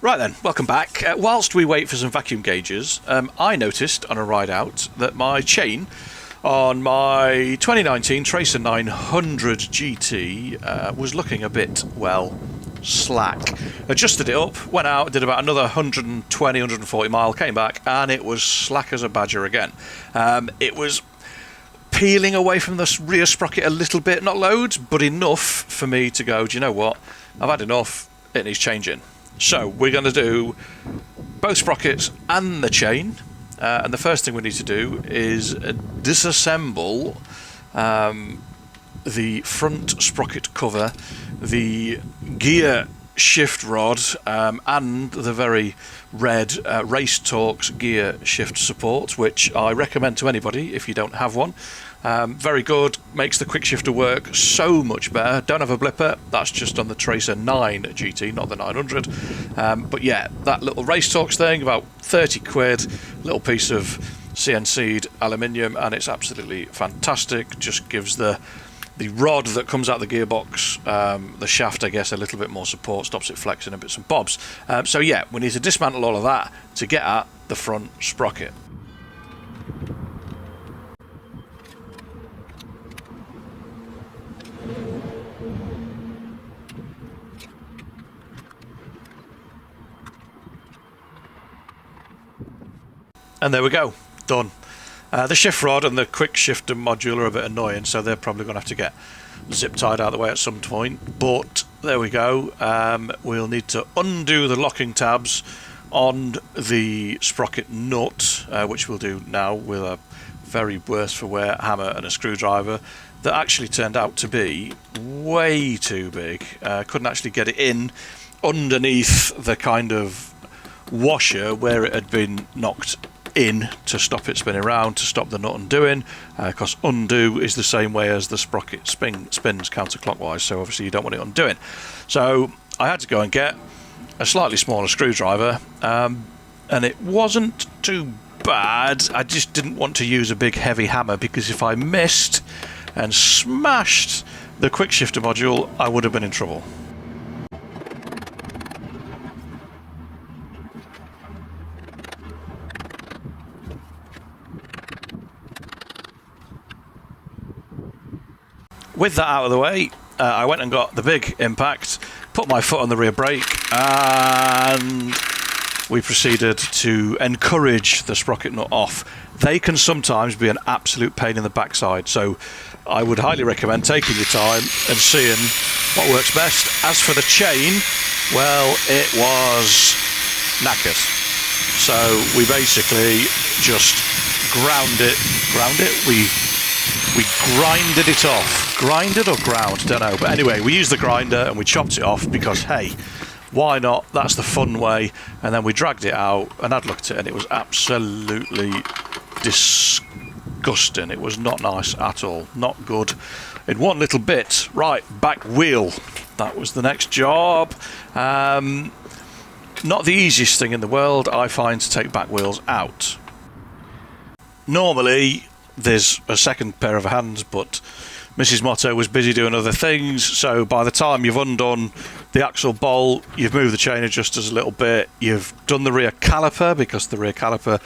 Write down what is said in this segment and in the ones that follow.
Right then, welcome back. Whilst we wait for some vacuum gauges, I noticed on a ride out that my chain on my 2019 Tracer 900 GT was looking a bit, well, slack. Adjusted it up, went out, did about another 120, 140 mile, came back, and it was slack as a badger again. It was peeling away from the rear sprocket a little bit, not loads, but enough for me to go, do you know what, I've had enough, it needs changing. So we're going to do both sprockets and the chain, and the first thing we need to do is disassemble the front sprocket cover, the gear shift rod, and the very red Race Torx gear shift support, which I recommend to anybody if you don't have one. Very good, makes the quick shifter work so much better. Don't have a blipper, that's just on the Tracer 9 GT, not the 900. But yeah, that little Race Torx thing, about 30 quid, little piece of CNC'd aluminium, and it's absolutely fantastic. Just gives the rod that comes out the gearbox, the shaft, I guess, a little bit more support, stops it flexing and bits and bobs. So yeah, we need to dismantle all of that to get at the front sprocket. And there we go, done. The shift rod and the quick shifter module are a bit annoying, so they're probably going to have to get zip tied out of the way at some point, but there we go. We'll need to undo the locking tabs on the sprocket nut, which we'll do now with a very worse for wear hammer and a screwdriver that actually turned out to be way too big. Couldn't actually get it in underneath the kind of washer where it had been knocked in to stop it spinning around, to stop the nut undoing, because undo is the same way as the sprocket spins counterclockwise, so obviously you don't want it undoing. So I had to go and get a slightly smaller screwdriver, and it wasn't too bad. I just didn't want to use a big heavy hammer, because if I missed and smashed the quick shifter module, I would have been in trouble. With that out of the way, I went and got the big impact, put my foot on the rear brake, and we proceeded to encourage the sprocket nut off. They can sometimes be an absolute pain in the backside, so I would highly recommend taking your time and seeing what works best. As for the chain, well, it was knackered. So we basically just ground it, we grinded it off. Grinded or ground, don't know. But anyway, we used the grinder and we chopped it off because, hey, why not? That's the fun way. And then we dragged it out and I'd looked at it and it was absolutely disgusting. It was not nice at all. Not good. In one little bit. Right, back wheel. That was the next job. Not the easiest thing in the world, I find, to take back wheels out. Normally there's a second pair of hands, but Mrs. Motto was busy doing other things, so by the time you've undone the axle bolt, you've moved the chain adjusters a little bit, you've done the rear caliper, because the rear caliper,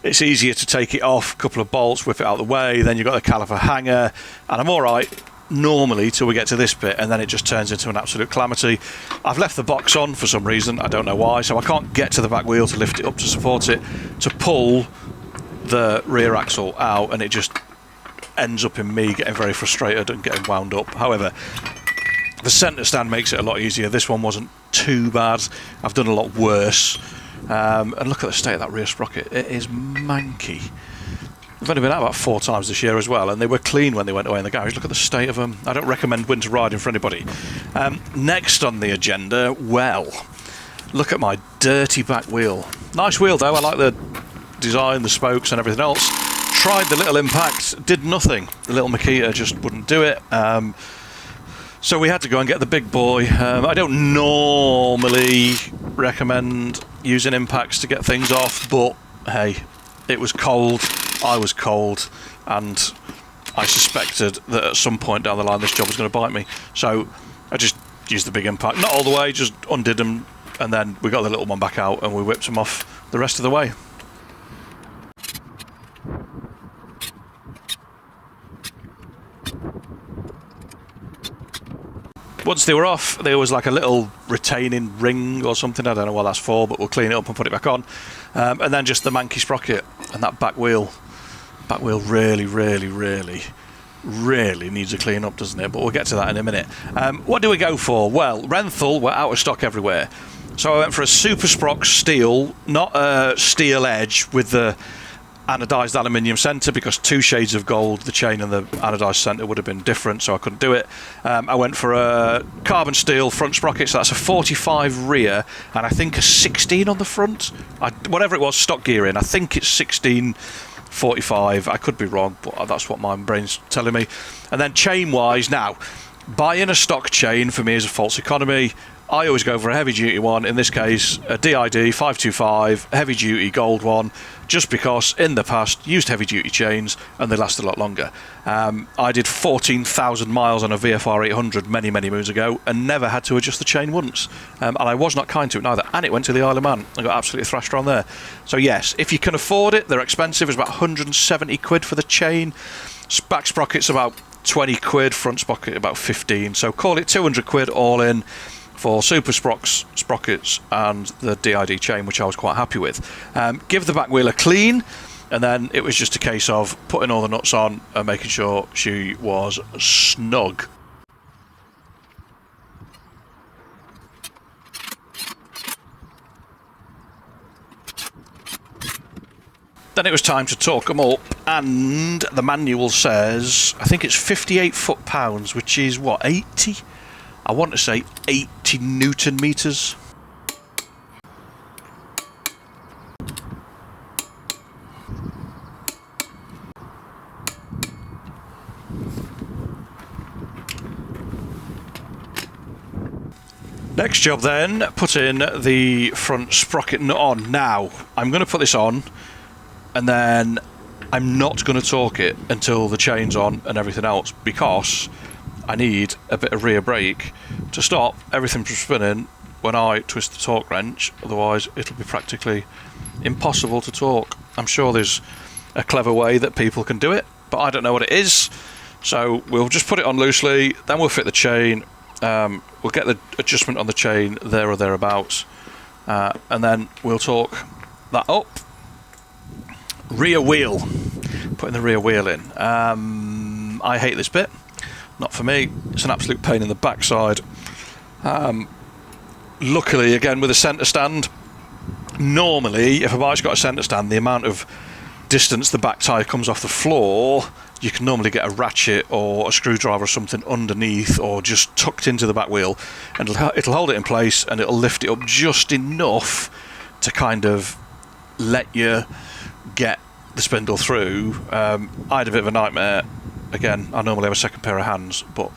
it's easier to take it off, a couple of bolts, whip it out of the way, then you've got the caliper hanger, and I'm alright normally till we get to this bit, and then it just turns into an absolute calamity. I've left the box on for some reason, I don't know why, so I can't get to the back wheel to lift it up to support it, to pull the rear axle out, and it just ends up in me getting very frustrated and getting wound up. However, the centre stand makes it a lot easier. This one wasn't too bad. I've done a lot worse. And look at the state of that rear sprocket. It is manky. I've only been out about 4 times this year as well, and they were clean when they went away in the garage. Look at the state of them. I don't recommend winter riding for anybody. Next on the agenda, well, look at my dirty back wheel. Nice wheel though. I like the design, the spokes and everything else. Tried the little impact, did nothing. The little Makita just wouldn't do it. So we had to go and get the big boy. I don't normally recommend using impacts to get things off, but hey, it was cold, I was cold, and I suspected that at some point down the line this job was going to bite me. So I just used the big impact. Not all the way, just undid them, and then we got the little one back out and we whipped him off the rest of the way. Once they were off, there was like a little retaining ring or something. I don't know what that's for, but we'll clean it up and put it back on. And then just the manky sprocket and that back wheel. Back wheel really, really, really, really needs a clean up, doesn't it? But we'll get to that in a minute. What do we go for? Well, Renthal were out of stock everywhere. So I went for a Supersprox steel, not a steel edge with the anodised aluminium centre, because 2 shades of gold, the chain and the anodised centre would have been different, so I couldn't do it. I went for a carbon steel front sprocket, so that's a 45 rear and I think a 16 on the front. Whatever it was, stock gearing, I think it's 1645, I could be wrong, but that's what my brain's telling me. And then chain wise, now buying a stock chain for me is a false economy. I always go for a heavy duty one, in this case a D.I.D 525 heavy duty gold one, just because in the past used heavy duty chains and they last a lot longer. I did 14,000 miles on a VFR 800 many moons ago and never had to adjust the chain once, and I was not kind to it neither, and it went to the Isle of Man. I got absolutely thrashed on there. So yes, if you can afford it, they're expensive. It's about 170 quid for the chain. Back sprocket's about 20 quid, front sprocket about 15, so call it 200 quid all in for Supersprox sprockets and the D.I.D chain, which I was quite happy with. Give the back wheel a clean, and then it was just a case of putting all the nuts on and making sure she was snug. Then it was time to torque them up, and the manual says, I think it's 58 foot-pounds, which is what, 80? I want to say 80 Newton meters. Next job then, put in the front sprocket nut on. Now, I'm going to put this on, and then I'm not going to torque it until the chain's on and everything else, because I need a bit of rear brake to stop everything from spinning when I twist the torque wrench, otherwise it'll be practically impossible to torque. I'm sure there's a clever way that people can do it, but I don't know what it is, so we'll just put it on loosely, then we'll fit the chain, we'll get the adjustment on the chain there or thereabouts, and then we'll torque that up. Rear wheel, putting the rear wheel in. I hate this bit. Not for me. It's an absolute pain in the backside. Luckily, again, with a centre stand, normally if a bike's got a centre stand, the amount of distance the back tyre comes off the floor, you can normally get a ratchet or a screwdriver or something underneath, or just tucked into the back wheel, and it'll hold it in place and it'll lift it up just enough to kind of let you get the spindle through. I had a bit of a nightmare. Again, I normally have a second pair of hands, but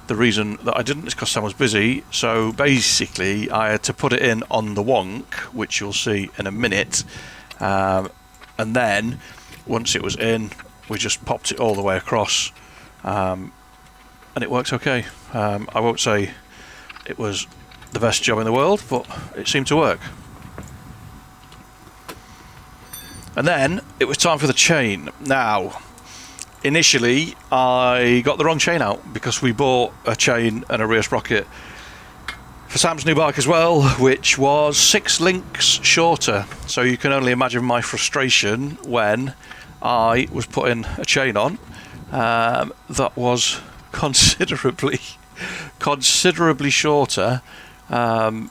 the reason that I didn't is because Sam was busy, so basically I had to put it in on the wonk, which you'll see in a minute, and then once it was in, we just popped it all the way across, and it works okay. I won't say it was the best job in the world, but it seemed to work. And then it was time for the chain. Now, initially I got the wrong chain out, because we bought a chain and a rear sprocket for Sam's new bike as well, which was 6 links shorter. So you can only imagine my frustration when I was putting a chain on that was considerably shorter than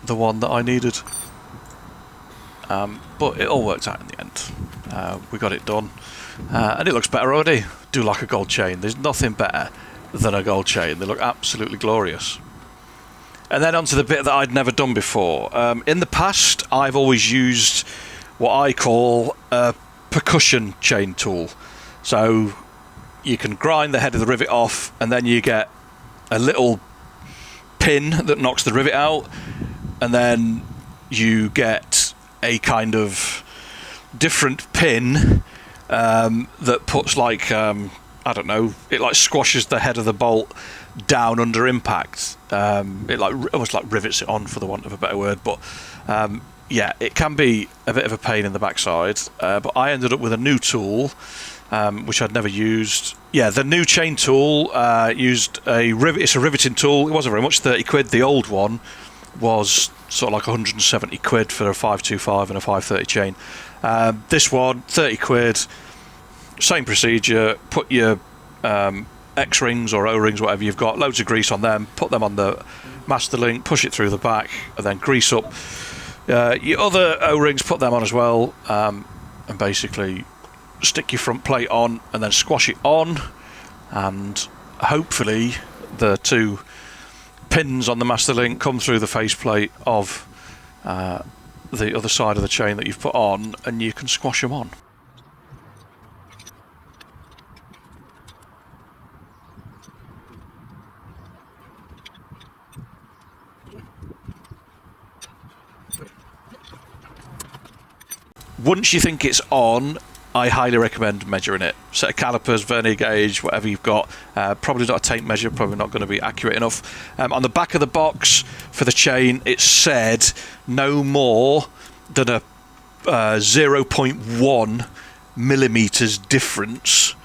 the one that I needed. But it all worked out in the end. We got it done, and it looks better already. Do like a gold chain. There's nothing better than a gold chain. They look absolutely glorious. And then onto the bit that I'd never done before. In the past, I've always used what I call a percussion chain tool. So you can grind the head of the rivet off, and then you get a little pin that knocks the rivet out, and then you get a kind of different pin that puts like I don't know, it like squashes the head of the bolt down under impact. It like almost like rivets it on, for the want of a better word. But yeah, it can be a bit of a pain in the backside. But I ended up with a new tool, which I'd never used. Yeah, the new chain tool used it's a riveting tool. It wasn't very much, 30 quid. The old one was sort of like 170 quid for a 525 and a 530 chain. This one, 30 quid. Same procedure. Put your X-rings or O-rings, whatever you've got, loads of grease on them, put them on the master link, push it through the back, and then grease up your other O-rings, put them on as well, and basically stick your front plate on and then squash it on, and hopefully the two pins on the master link come through the faceplate of the other side of the chain that you've put on, and you can squash them on. Once you think it's on, I highly recommend measuring it. Set of calipers, vernier gauge, whatever you've got. Probably not a tape measure, probably not going to be accurate enough. On the back of the box for the chain, it said no more than a 0.1 millimeters difference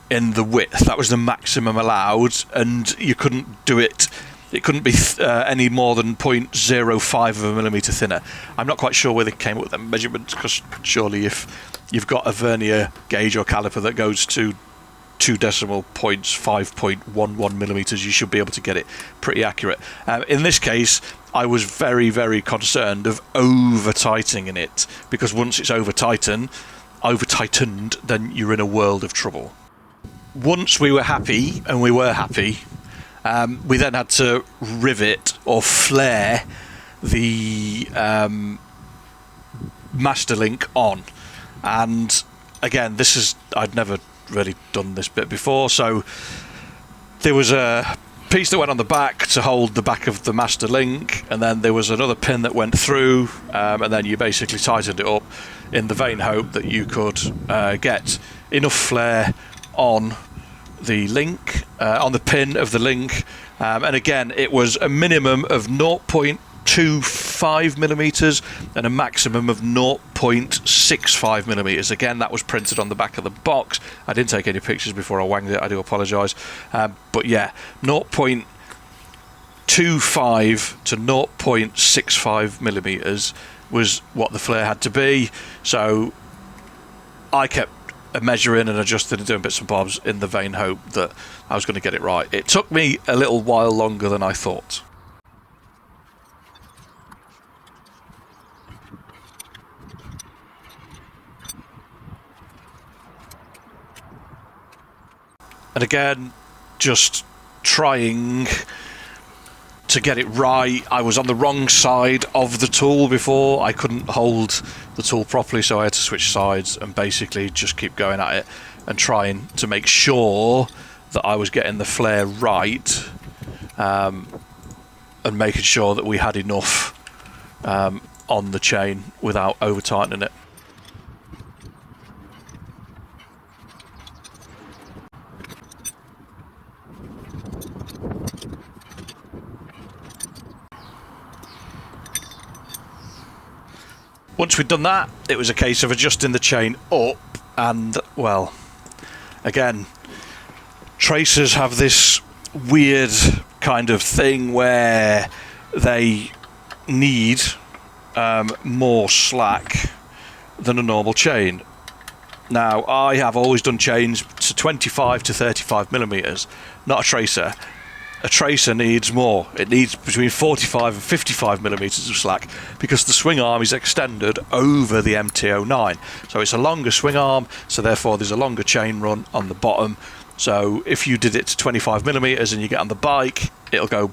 in the width. That was the maximum allowed, and you couldn't do it. It couldn't be any more than 0.05 of a millimetre thinner. I'm not quite sure where they came up with them measurements, because surely if you've got a vernier gauge or caliper that goes to 2 decimal points, 5.11 millimetres, you should be able to get it pretty accurate. In this case, I was very, very concerned of over-tightening it, because once it's over-tightened, then you're in a world of trouble. Once we were happy, and we were happy, we then had to rivet or flare the master link on, and again, I'd never really done this bit before, so there was a piece that went on the back to hold the back of the master link, and then there was another pin that went through, and then you basically tightened it up in the vain hope that you could get enough flare on the link, on the pin of the link, and again, it was a minimum of 0.25 millimeters and a maximum of 0.65 millimeters. Again, that was printed on the back of the box. I didn't take any pictures before I wanged it, I do apologise, but yeah, 0.25 to 0.65 millimeters was what the flare had to be. So I kept measuring and adjusting and doing bits and bobs in the vain hope that I was going to get it right. It took me a little while longer than I thought. And again, just trying to get it right. I was on the wrong side of the tool before. I couldn't hold the tool properly, so I had to switch sides and basically just keep going at it and trying to make sure that I was getting the flare right, and making sure that we had enough on the chain without over tightening it. Once we'd done that, it was a case of adjusting the chain up, and, well, again, tracers have this weird kind of thing where they need more slack than a normal chain. Now, I have always done chains to 25 to 35 millimeters, not a tracer. A tracer needs more. It needs between 45 and 55 millimeters of slack, because the swing arm is extended over the MT09. So it's a longer swing arm, so therefore there's a longer chain run on the bottom. So if you did it to 25 millimeters and you get on the bike, it'll go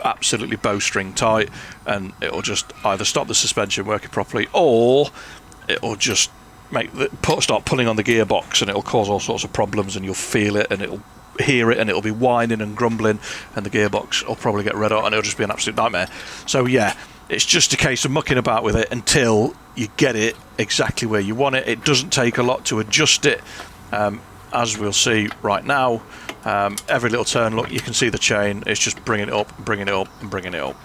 absolutely bowstring tight, and it'll just either stop the suspension working properly, or it'll just start pulling on the gearbox, and it'll cause all sorts of problems, and you'll feel it, and it'll hear it, and it'll be whining and grumbling, and the gearbox will probably get red hot, and it'll just be an absolute nightmare. So yeah, it's just a case of mucking about with it until you get it exactly where you want it. It doesn't take a lot to adjust it. as we'll see right now, every little turn, look, you can see the chain. It's just bringing it up, bringing it up, and bringing it up.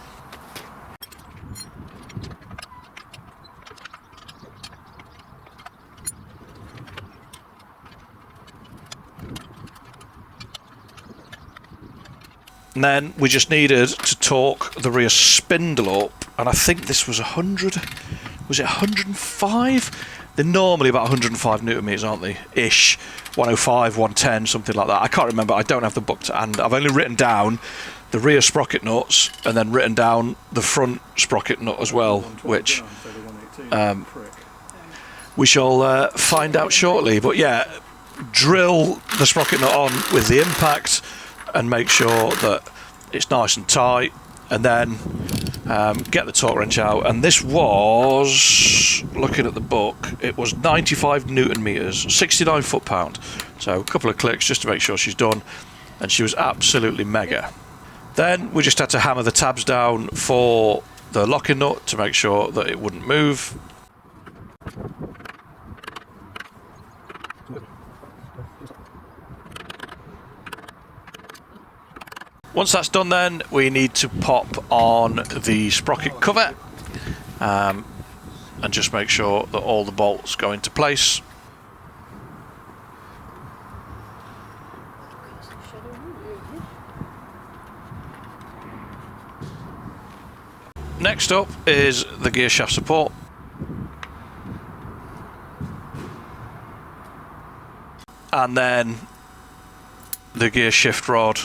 And then we just needed to torque the rear spindle up, and I think this was 100, was it 105? They're normally about 105 newton meters, aren't they? Ish. 105, 110, something like that. I can't remember, I don't have the book to hand. I've only written down the rear sprocket nuts and then written down the front sprocket nut as well, which we shall find out shortly. But yeah, drill the sprocket nut on with the impact and make sure that it's nice and tight, and then get the torque wrench out. And this was, looking at the book, it was 95 newton meters, 69 foot-pound. So a couple of clicks just to make sure she's done, and she was absolutely mega. Then we just had to hammer the tabs down for the locking nut to make sure that it wouldn't move. Once that's done, then we need to pop on the sprocket cover and just make sure that all the bolts go into place. Next up is the gear shaft support. And then the gear shift rod.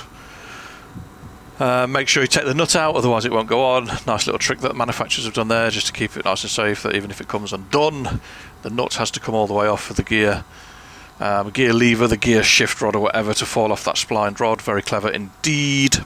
Make sure you take the nut out, otherwise it won't go on. Nice little trick that manufacturers have done there, just to keep it nice and safe, that even if it comes undone, the nut has to come all the way off for the gear lever, the gear shift rod or whatever, to fall off that splined rod. Very clever indeed.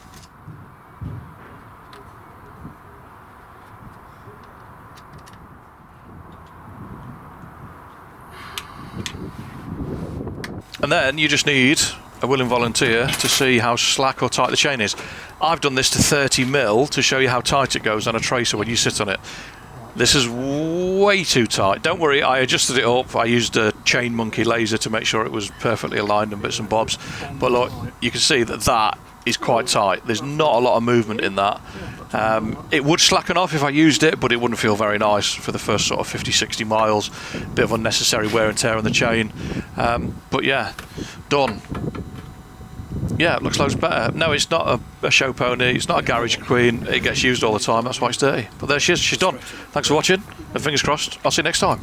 And then you just need a willing volunteer to see how slack or tight the chain is. I've done this to 30 mil to show you how tight it goes on a tracer when you sit on it. This is way too tight. Don't worry, I adjusted it up. I used a chain monkey laser to make sure it was perfectly aligned and bits and bobs. But look, you can see that that is quite tight. There's not a lot of movement in that. It would slacken off if I used it, but it wouldn't feel very nice for the first sort of 50-60 miles. Bit of unnecessary wear and tear on the chain. But yeah, done. Yeah, it looks loads better. No, it's not a show pony, it's not a garage queen, it gets used all the time, that's why it's dirty. But there she is, she's done. Thanks for watching, and fingers crossed, I'll see you next time.